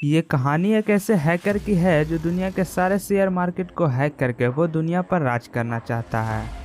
ये कहानी एक ऐसे हैकर की है जो दुनिया के सारे शेयर मार्केट को हैक करके वो दुनिया पर राज करना चाहता है।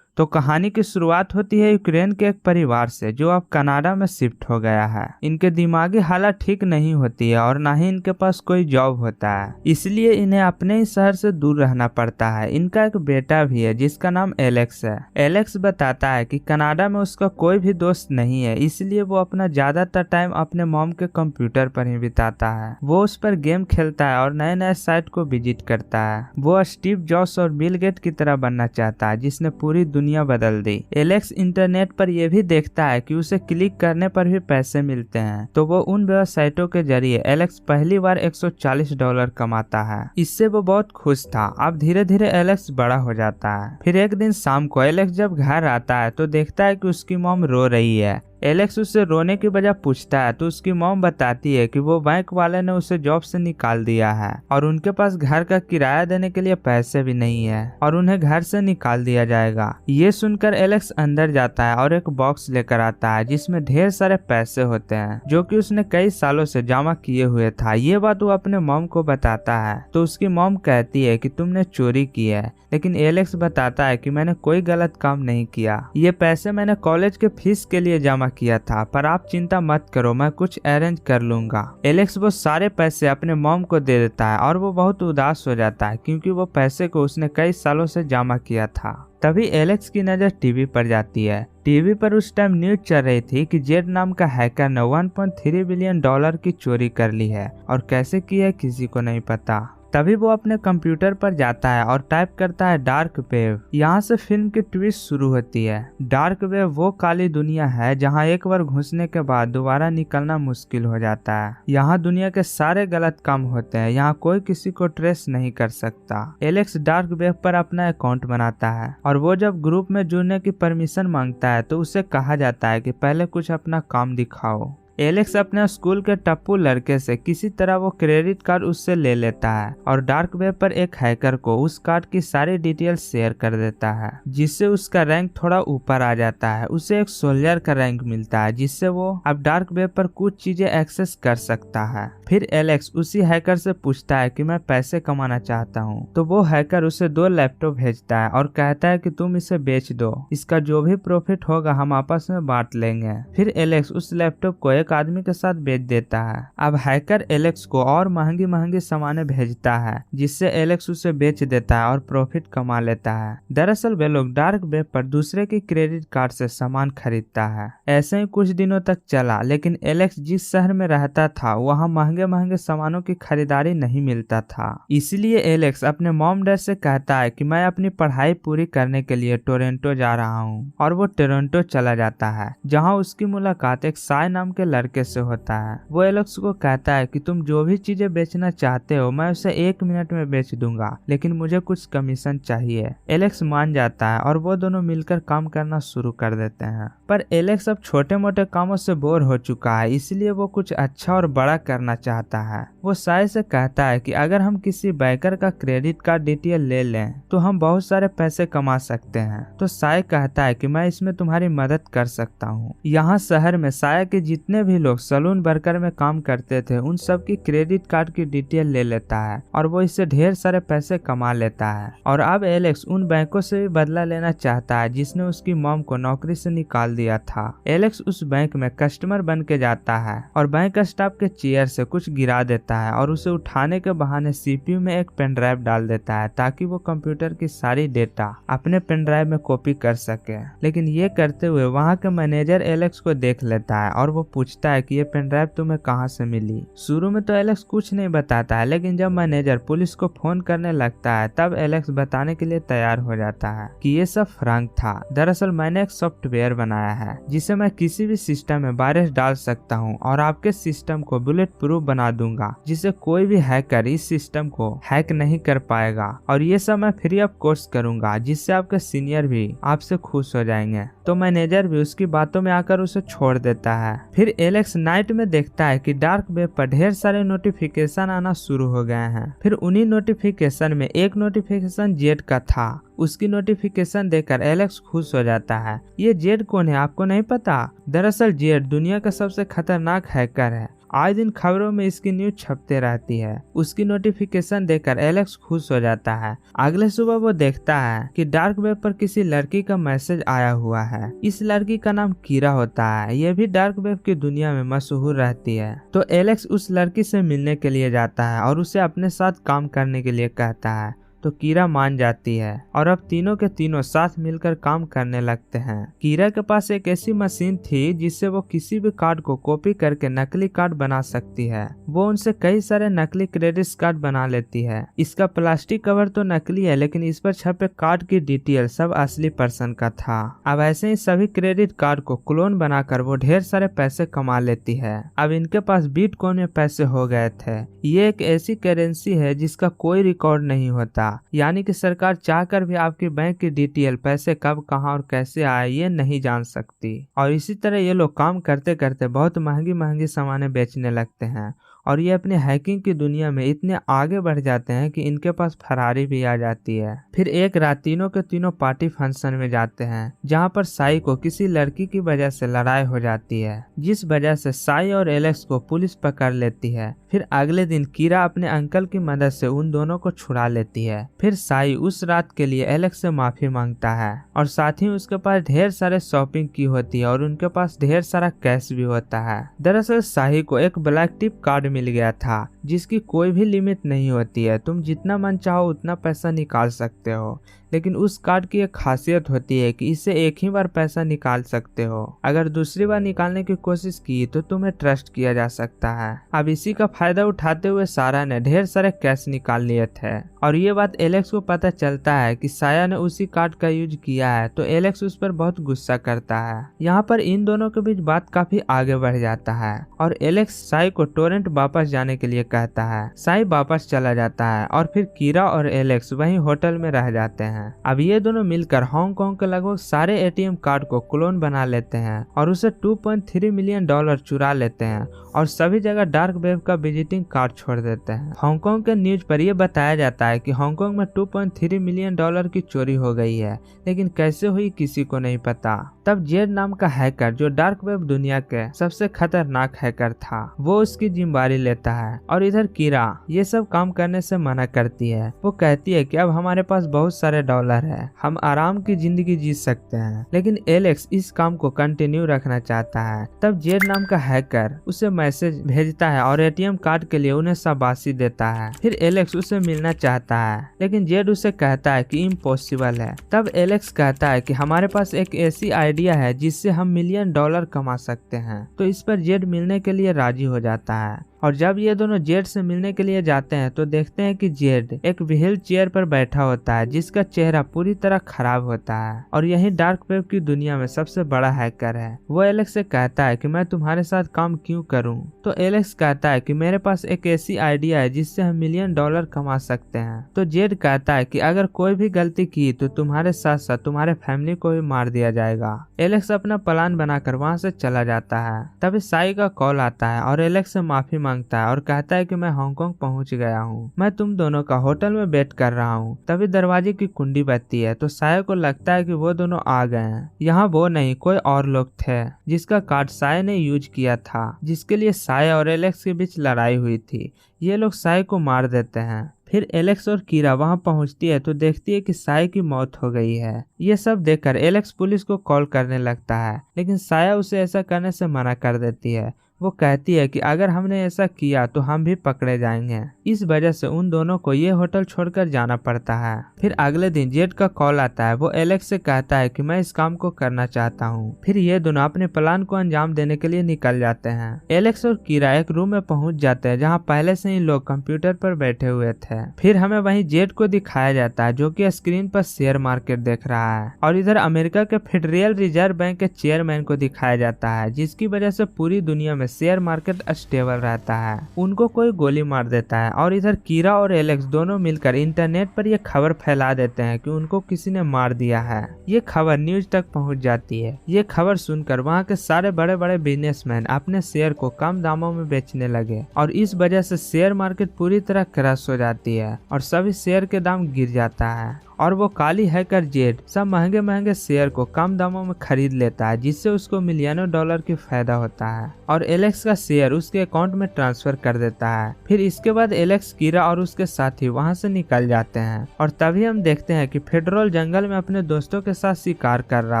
तो कहानी की शुरुआत होती है यूक्रेन के एक परिवार से जो अब कनाडा में शिफ्ट हो गया है। इनके दिमागी हालत ठीक नहीं होती है और ना ही इनके पास कोई जॉब होता है, इसलिए इन्हें अपने ही शहर से दूर रहना पड़ता है। इनका एक बेटा भी है जिसका नाम एलेक्स है। एलेक्स बताता है कि कनाडा में उसका कोई भी दोस्त नहीं है, इसलिए वो अपना ज्यादातर टाइम अपने मॉम के कंप्यूटर पर ही बिताता है। वो उस पर गेम खेलता है और नए नए साइट को विजिट करता है। वो स्टीव जॉब्स और बिल गेट की तरह बनना चाहता है जिसने पूरी दुनिया बदल दी। एलेक्स इंटरनेट पर यह भी देखता है कि उसे क्लिक करने पर भी पैसे मिलते हैं, तो वो उन वेबसाइटों के जरिए एलेक्स पहली बार $140 कमाता है। इससे वो बहुत खुश था। अब धीरे धीरे एलेक्स बड़ा हो जाता है। फिर एक दिन शाम को एलेक्स जब घर आता है तो देखता है कि उसकी मॉम रो रही है। एलेक्स उससे रोने की वजह पूछता है तो उसकी मॉम बताती है कि वो बैंक वाले ने उसे जॉब से निकाल दिया है और उनके पास घर का किराया देने के लिए पैसे भी नहीं है और उन्हें घर से निकाल दिया जाएगा। ये सुनकर एलेक्स अंदर जाता है और एक बॉक्स लेकर आता है जिसमें ढेर सारे पैसे होते हैं जो कि उसने कई सालों से जमा किए हुए था। ये बात वो अपने मॉम को बताता है तो उसकी मॉम कहती है कि तुमने चोरी की है, लेकिन एलेक्स बताता है कि मैंने कोई गलत काम नहीं किया। ये पैसे मैंने कॉलेज के फीस के लिए जमा किया था, पर आप चिंता मत करो, मैं कुछ अरेंज कर लूंगा। एलेक्स वो सारे पैसे अपने मॉम को दे देता है और वो बहुत उदास हो जाता है क्योंकि वो पैसे को उसने कई सालों से जमा किया था। तभी एलेक्स की नजर टीवी पर जाती है। टीवी पर उस टाइम न्यूज चल रही थी कि जेड नाम का हैकर ने $1.3 बिलियन की चोरी कर ली है और कैसे की है किसी को नहीं पता। तभी वो अपने कंप्यूटर पर जाता है और टाइप करता है डार्क वेब। यहाँ से फिल्म की ट्विस्ट शुरू होती है। डार्क वेब वो काली दुनिया है जहाँ एक बार घुसने के बाद दोबारा निकलना मुश्किल हो जाता है। यहाँ दुनिया के सारे गलत काम होते हैं, यहाँ कोई किसी को ट्रेस नहीं कर सकता। एलेक्स डार्क वेब पर अपना अकाउंट बनाता है और वो जब ग्रुप में जुड़ने की परमिशन मांगता है तो उसे कहा जाता है कि पहले कुछ अपना काम दिखाओ। एलेक्स अपने स्कूल के टप्पू लड़के से किसी तरह वो क्रेडिट कार्ड उससे ले लेता है और डार्क वेब पर एक हैकर को उस कार्ड की सारी डिटेल्स शेयर कर देता है, जिससे उसका रैंक थोड़ा ऊपर आ जाता है। उसे एक सोल्जर का रैंक मिलता है जिससे वो अब डार्क वेब पर कुछ चीजें एक्सेस कर सकता है। फिर एलेक्स उसी हैकर से पूछता है कि मैं पैसे कमाना चाहता हूँ, तो वो हैकर उसे 2 लैपटॉप भेजता है और कहता है कि तुम इसे बेच दो, इसका जो भी प्रॉफिट होगा हम आपस में बांट लेंगे। फिर एलेक्स उस लैपटॉप को एक आदमी के साथ बेच देता है। अब हैकर एलेक्स को और महंगी महंगी सामानें भेजता है जिससे एलेक्स उसे बेच देता है और प्रॉफिट कमा लेता है। दरअसल वे लोग डार्क वेब पर दूसरे के क्रेडिट कार्ड से सामान खरीदता है। ऐसे ही कुछ दिनों तक चला, लेकिन एलेक्स जिस शहर में रहता था वहाँ महंगे महंगे सामानों की खरीदारी नहीं मिलता था। इसलिए एलेक्स अपने मॉम डैड से कहता है कि मैं अपनी पढ़ाई पूरी करने के लिए टोरंटो जा रहा हूँ और वो टोरंटो चला जाता है जहाँ उसकी मुलाकात एक साय नाम के लड़के से होता है। वो एलेक्स को कहता है कि तुम जो भी चीजें बेचना चाहते हो मैं उसे 1 मिनट में बेच दूंगा, लेकिन मुझे कुछ कमीशन चाहिए। एलेक्स मान जाता है और वो दोनों मिलकर काम करना शुरू कर देते हैं। पर एलेक्स अब छोटे मोटे कामों से बोर हो चुका है, इसलिए वो कुछ अच्छा और बड़ा करना चाहता है। वो साय से कहता है कि अगर हम किसी बैंकर का क्रेडिट कार्ड डिटेल ले लें तो हम बहुत सारे पैसे कमा सकते हैं। तो साय कहता है कि मैं इसमें तुम्हारी मदद कर सकता हूँ। यहाँ शहर में साय के जितने भी लोग सलून वर्कर में काम करते थे उन सब की क्रेडिट कार्ड की डिटेल ले लेता है और वो इससे ढेर सारे पैसे कमा लेता है। और अब एलेक्स उन बैंकों से भी बदला लेना चाहता है जिसने उसकी मॉम को नौकरी से निकाल दिया था। एलेक्स उस बैंक में कस्टमर बन के जाता है और बैंक स्टाफ के चेयर से कुछ गिरा देता है और उसे उठाने के बहाने सीपीयू में एक पेन ड्राइव डाल देता है ताकि वो कंप्यूटर की सारी डेटा अपने पेन ड्राइव में कॉपी कर सके। लेकिन ये करते हुए वहाँ के मैनेजर एलेक्स को देख लेता है और वो पूछता है कि ये पेन ड्राइव तुम्हें कहाँ से मिली। शुरू में तो एलेक्स कुछ नहीं बताता है, लेकिन जब मैनेजर पुलिस को फोन करने लगता है तब एलेक्स बताने के लिए तैयार हो जाता है कि ये सब फ्रैंक था। दरअसल मैंने एक सॉफ्टवेयर बनाया है जिसे मैं किसी भी सिस्टम में वायरस डाल सकता हूँ और आपके सिस्टम को बुलेट प्रूफ बना दूंगा जिससे कोई भी हैकर इस सिस्टम को हैक नहीं कर पाएगा। और ये सब मैं फ्री ऑफ कॉस्ट करूंगा जिससे आपके सीनियर भी आपसे खुश हो जाएंगे। तो मैनेजर भी उसकी बातों में आकर उसे छोड़ देता है। फिर एलेक्स नाइट में देखता है कि डार्क वेब पर ढेर सारे नोटिफिकेशन आना शुरू हो गए हैं। फिर उन्हीं नोटिफिकेशन में एक नोटिफिकेशन जेड का था। उसकी नोटिफिकेशन देखकर एलेक्स खुश हो जाता है। ये जेड कौन है आपको नहीं पता? दरअसल जेड दुनिया का सबसे खतरनाक हैकर है। आए दिन खबरों में इसकी न्यूज छपते रहती है। उसकी नोटिफिकेशन देखकर एलेक्स खुश हो जाता है। अगले सुबह वो देखता है कि डार्क वेब पर किसी लड़की का मैसेज आया हुआ है। इस लड़की का नाम कीरा होता है। ये भी डार्क वेब की दुनिया में मशहूर रहती है। तो एलेक्स उस लड़की से मिलने के लिए जाता है और उसे अपने साथ काम करने के लिए कहता है। तो कीरा मान जाती है और अब तीनों के तीनों साथ मिलकर काम करने लगते हैं। कीरा के पास एक ऐसी मशीन थी जिससे वो किसी भी कार्ड को कॉपी करके नकली कार्ड बना सकती है। वो उनसे कई सारे नकली क्रेडिट कार्ड बना लेती है। इसका प्लास्टिक कवर तो नकली है लेकिन इस पर छपे कार्ड की डिटेल सब असली पर्सन का था। अब ऐसे ही सभी क्रेडिट कार्ड को क्लोन बनाकर वो ढेर सारे पैसे कमा लेती है। अब इनके पास बिटकॉइन में पैसे हो गए थे। ये एक ऐसी करेंसी है जिसका कोई रिकॉर्ड नहीं होता, यानी कि सरकार चाहकर भी आपकी बैंक की डिटेल, पैसे कब कहां और कैसे आए ये नहीं जान सकती। और इसी तरह ये लोग काम करते करते बहुत महंगी महंगी सामानें बेचने लगते हैं और ये अपनी हैकिंग की दुनिया में इतने आगे बढ़ जाते हैं कि इनके पास फरारी भी आ जाती है। फिर एक रात तीनों के तीनों पार्टी फंक्शन में जाते हैं जहां पर साई को किसी लड़की की वजह से लड़ाई हो जाती है, जिस वजह से साई और एलेक्स को पुलिस पकड़ लेती है। फिर अगले दिन कीरा अपने अंकल की मदद से उन दोनों को छुड़ा लेती है। फिर साई उस रात के लिए एलेक्स से माफी मांगता है और साथ ही उसके पास ढेर सारे शॉपिंग की होती है और उनके पास ढेर सारा कैश भी होता है। दरअसल साई को एक ब्लैक टिप कार्ड मिल गया था जिसकी कोई भी लिमिट नहीं होती है। तुम जितना मन चाहो उतना पैसा निकाल सकते हो, लेकिन उस कार्ड की एक खासियत होती है कि इससे एक ही बार पैसा निकाल सकते हो। अगर दूसरी बार निकालने की कोशिश की तो तुम्हें ट्रस्ट किया जा सकता है। अब इसी का फायदा उठाते हुए सारा ने ढेर सारे कैश निकाल लिए थे और ये बात एलेक्स को पता चलता है कि साया ने उसी कार्ड का यूज किया है, तो एलेक्स उस पर बहुत गुस्सा करता है। यहाँ पर इन दोनों के बीच बात काफी आगे बढ़ जाता है और एलेक्स साई को टोरेंट वापस जाने के लिए कहता है। साई वापस चला जाता है और फिर कीरा और एलेक्स वहीं होटल में रह जाते हैं। अब ये दोनों मिलकर हांगकांग के लगभग सारे एटीएम कार्ड को क्लोन बना लेते हैं और उसे $2.3 मिलियन चुरा लेते हैं और सभी जगह डार्क वेब का विजिटिंग कार्ड छोड़ देते हैं। हांगकांग के न्यूज पर यह बताया जाता है कि हांगकांग में $2.3 मिलियन की चोरी हो गई है, लेकिन कैसे हुई किसी को नहीं पता। तब जेड नाम का हैकर, जो डार्क वेब दुनिया के सबसे खतरनाक हैकर था, वो उसकी जिम्मेदारी लेता है और इधर कीरा ये सब काम करने से मना करती है। वो कहती है कि अब हमारे पास बहुत सारे डॉलर है, हम आराम की जिंदगी जी सकते हैं, लेकिन एलेक्स इस काम को कंटिन्यू रखना चाहता है। तब जेड नाम का हैकर उसे मैसेज भेजता है और एटीएम कार्ड के लिए उन्हें शाबाशी देता है। फिर एलेक्स उसे मिलना चाहता है, लेकिन जेड उसे कहता है कि इम्पॉसिबल है। तब एलेक्स कहता है कि हमारे पास एक ऐसी आइडिया है जिससे हम $1 मिलियन कमा सकते हैं। तो इस पर जेड मिलने के लिए राजी हो जाता है और जब ये दोनों जेड से मिलने के लिए जाते हैं तो देखते हैं कि जेड एक व्हील चेयर पर बैठा होता है जिसका चेहरा पूरी तरह खराब होता है और यही डार्क वेब की दुनिया में सबसे बड़ा हैकर है। वो एलेक्स से कहता है कि मैं तुम्हारे साथ काम क्यों करूं? तो एलेक्स कहता है कि मेरे पास एक ऐसी आइडिया है जिससे हम $1 मिलियन कमा सकते हैं। तो जेड कहता है कि अगर कोई भी गलती की तो तुम्हारे साथ साथ तुम्हारे फैमिली को भी मार दिया जाएगा। एलेक्स अपना प्लान बनाकर वहाँ से चला जाता है। तभी साई का कॉल आता है और एलेक्स से माफी मांगता है और कहता है कि मैं हांगकांग पहुंच गया हूं, मैं तुम दोनों का होटल में वेट कर रहा हूं। तभी दरवाजे की कुंडी बजती है तो साया को लगता है कि वो दोनों आ गए हैं। यहाँ वो नहीं, कोई और लोग थे जिसका कार्ड साया ने यूज किया था, जिसके लिए साया और एलेक्स के बीच लड़ाई हुई थी। ये लोग साया को मार देते हैं। फिर एलेक्स और कीरा वहां पहुंचती है तो देखती है कि साया की मौत हो गई है। ये सब देखकर एलेक्स पुलिस को कॉल करने लगता है, लेकिन साया उसे ऐसा करने से मना कर देती है। वो कहती है कि अगर हमने ऐसा किया तो हम भी पकड़े जाएंगे। इस वजह से उन दोनों को ये होटल छोड़कर जाना पड़ता है। फिर अगले दिन जेड का कॉल आता है। वो एलेक्स से कहता है कि मैं इस काम को करना चाहता हूँ। फिर ये दोनों अपने प्लान को अंजाम देने के लिए निकल जाते हैं। एलेक्स और कीरा एक रूम में पहुंच जाते हैं जहाँ पहले से ही लोग कंप्यूटर पर बैठे हुए थे। फिर हमें वहीं जेड को दिखाया जाता है जो कि स्क्रीन पर शेयर मार्केट देख रहा है और इधर अमेरिका के फेडरल रिजर्व बैंक के चेयरमैन को दिखाया जाता है, जिसकी वजह से पूरी दुनिया में शेयर मार्केट स्टेबल रहता है। उनको कोई गोली मार देता है और इधर कीरा और एलेक्स दोनों मिलकर इंटरनेट पर यह खबर फैला देते हैं कि उनको किसी ने मार दिया है। ये खबर न्यूज तक पहुंच जाती है। ये खबर सुनकर वहाँ के सारे बड़े बड़े बिजनेसमैन अपने शेयर को कम दामों में बेचने लगे और इस वजह से शेयर मार्केट पूरी तरह क्रश हो जाती है और सभी शेयर के दाम गिर जाता है और वो काली हैकर जेड सब महंगे महंगे शेयर को कम दामों में खरीद लेता है, जिससे उसको मिलियनों डॉलर की फायदा होता है और एलेक्स का शेयर उसके अकाउंट में ट्रांसफर कर देता है। फिर इसके बाद एलेक्स, कीरा और उसके साथी वहां से निकल जाते हैं और तभी हम देखते हैं कि फेडरल जंगल में अपने दोस्तों के साथ शिकार कर रहा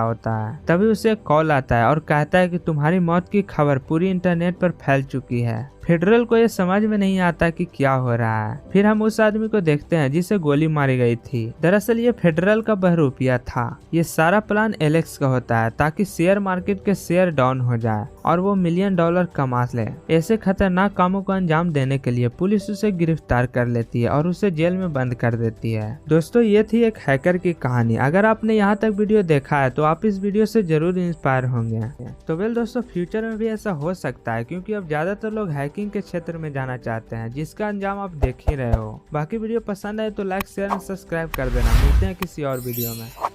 होता है। तभी उसे एक कॉल आता है और कहता है कि तुम्हारी मौत की खबर पूरी इंटरनेट पर फैल चुकी है। फेडरल को ये समझ में नहीं आता कि क्या हो रहा है। फिर हम उस आदमी को देखते हैं जिसे गोली मारी गई थी। दरअसल ये फेडरल का बहरूपिया था। ये सारा प्लान एलेक्स का होता है ताकि शेयर मार्केट के शेयर डाउन हो जाए और वो मिलियन डॉलर कमा ले। ऐसे खतरनाक कामों को अंजाम देने के लिए पुलिस उसे गिरफ्तार कर लेती है और उसे जेल में बंद कर देती है। दोस्तों, ये थी एक हैकर की कहानी। अगर आपने यहाँ तक वीडियो देखा है तो आप इस वीडियो से जरूर इंस्पायर होंगे। तो वेल दोस्तों, फ्यूचर में भी ऐसा हो सकता है क्योंकि अब ज्यादातर लोग हैकिंग के क्षेत्र में जाना चाहते हैं, जिसका अंजाम आप देख ही रहे हो। बाकी वीडियो पसंद आए तो लाइक, शेयर और सब्सक्राइब कर देना। मिलते हैं किसी और वीडियो में।